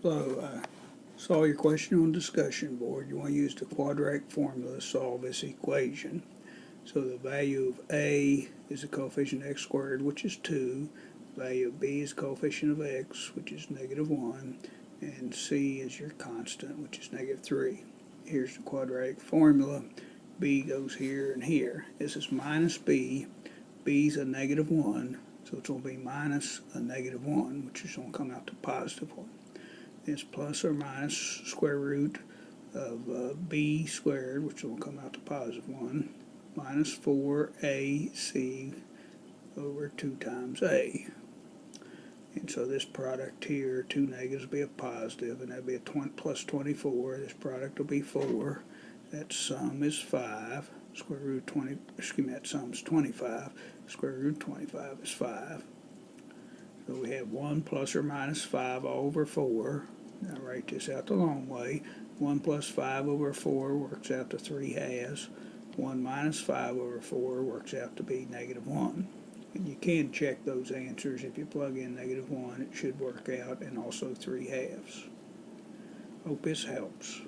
Hello, I saw your question on discussion board. You want to use the quadratic formula to solve this equation. So the value of A is the coefficient of x squared, which is 2. The value of B is the coefficient of x, which is -1. And C is your constant, which is -3. Here's the quadratic formula. B goes here and here. This is minus B. B's a -1, so it's going to be minus a -1, which is going to come out to +1. It's plus or minus square root of b squared, which will come out to +1, minus 4ac over 2 times a. And so this product here, two negatives will be a positive, and that'll be a plus 24. This product will be 4. That sum is 5. Square root 20, excuse me, that sum is 25. Square root 25 is 5. So we have 1 plus or minus 5 all over 4. Now write this out the long way. 1 plus 5 over 4 works out to 3/2. 1 minus 5 over 4 works out to be -1. And you can check those answers. If you plug in -1, it should work out, and also 3/2. Hope this helps.